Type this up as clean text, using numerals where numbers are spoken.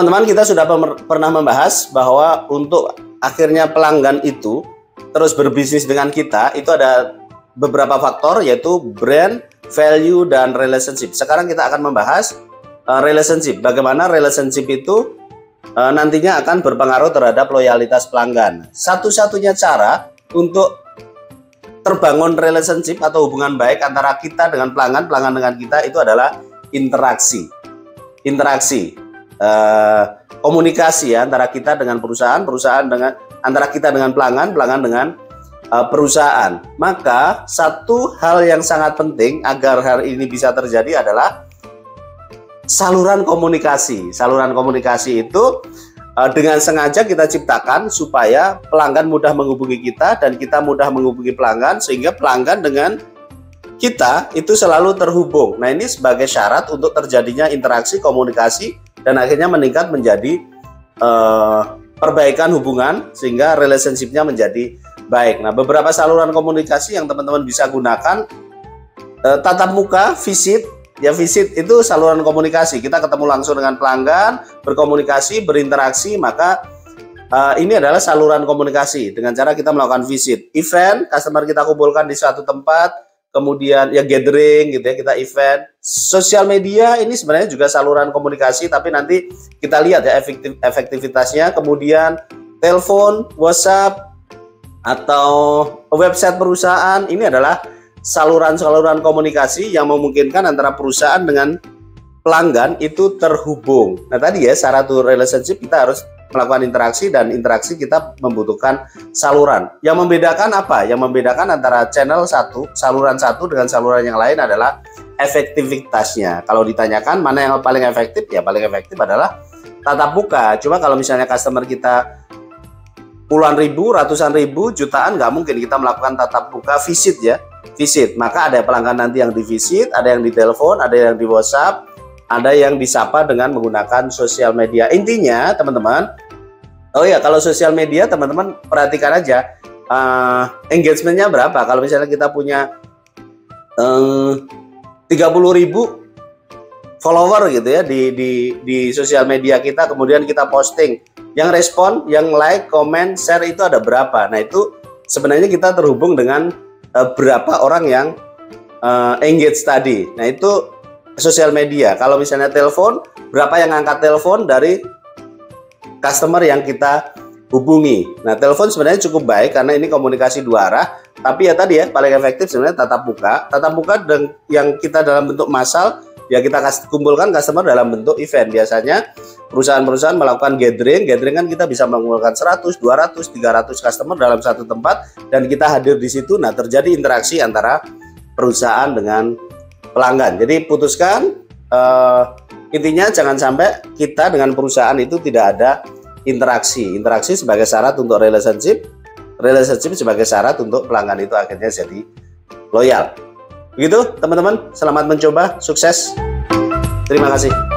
teman-teman, kita sudah pernah membahas bahwa untuk akhirnya pelanggan itu terus berbisnis dengan kita, itu ada beberapa faktor, yaitu brand, value, dan relationship. Sekarang kita akan membahas relationship. Bagaimana relationship itu nantinya akan berpengaruh terhadap loyalitas pelanggan. Satu-satunya cara untuk terbangun relationship atau hubungan baik antara kita dengan pelanggan, pelanggan dengan kita, itu adalah interaksi. Komunikasi ya, antara kita dengan perusahaan, perusahaan dengan antara kita dengan pelanggan, pelanggan dengan perusahaan. Maka satu hal yang sangat penting agar hal ini bisa terjadi adalah saluran komunikasi. Saluran komunikasi itu dengan sengaja kita ciptakan supaya pelanggan mudah menghubungi kita dan kita mudah menghubungi pelanggan, sehingga pelanggan dengan kita itu selalu terhubung. Nah, ini sebagai syarat untuk terjadinya interaksi, komunikasi, dan akhirnya meningkat menjadi perbaikan hubungan sehingga relationship-nya menjadi baik. Nah, beberapa saluran komunikasi yang teman-teman bisa gunakan, tatap muka, visit. Ya, visit itu saluran komunikasi. Kita ketemu langsung dengan pelanggan, berkomunikasi, berinteraksi, maka ini adalah saluran komunikasi dengan cara kita melakukan visit. Event, customer kita kumpulkan di suatu tempat, kemudian ya gathering gitu ya, kita event. Sosial media ini sebenarnya juga saluran komunikasi, tapi nanti kita lihat ya efektivitasnya. Kemudian telepon, WhatsApp, atau website perusahaan, ini adalah saluran-saluran komunikasi yang memungkinkan antara perusahaan dengan pelanggan itu terhubung. Nah, tadi ya syarat relationship, kita harus melakukan interaksi, dan interaksi kita membutuhkan saluran. Yang membedakan apa? Yang membedakan antara channel satu, saluran satu dengan saluran yang lain adalah efektivitasnya. Kalau ditanyakan mana yang paling efektif, ya paling efektif adalah tatap muka. Cuma kalau misalnya customer kita puluhan ribu, ratusan ribu, jutaan, nggak mungkin kita melakukan tatap muka visit ya. Visit, maka ada pelanggan nanti yang di visit, ada yang di telepon, ada yang di WhatsApp, ada yang disapa dengan menggunakan sosial media. Intinya teman-teman, oh ya, kalau sosial media teman-teman perhatikan aja engagementnya berapa. Kalau misalnya kita punya 30.000 follower gitu ya di sosial media kita, kemudian kita posting, yang respon, yang like, comment, share itu ada berapa. Nah, itu sebenarnya kita terhubung dengan berapa orang yang engage tadi. Nah, itu sosial media. Kalau misalnya telepon, berapa yang angkat telepon dari customer yang kita hubungi. Nah, telepon sebenarnya cukup baik karena ini komunikasi dua arah. Tapi ya tadi ya, paling efektif sebenarnya tatap muka. Tatap muka yang kita dalam bentuk massal, ya kita kumpulkan customer dalam bentuk event. Biasanya perusahaan-perusahaan melakukan gathering. Gathering kan kita bisa mengumpulkan 100, 200, 300 customer dalam satu tempat, dan kita hadir di situ. Nah, terjadi interaksi antara perusahaan dengan pelanggan. Jadi putuskan, intinya jangan sampai kita dengan perusahaan itu tidak ada interaksi. Interaksi sebagai syarat untuk relationship, relationship sebagai syarat untuk pelanggan itu akhirnya jadi loyal. Begitu teman-teman, selamat mencoba, sukses. Terima kasih.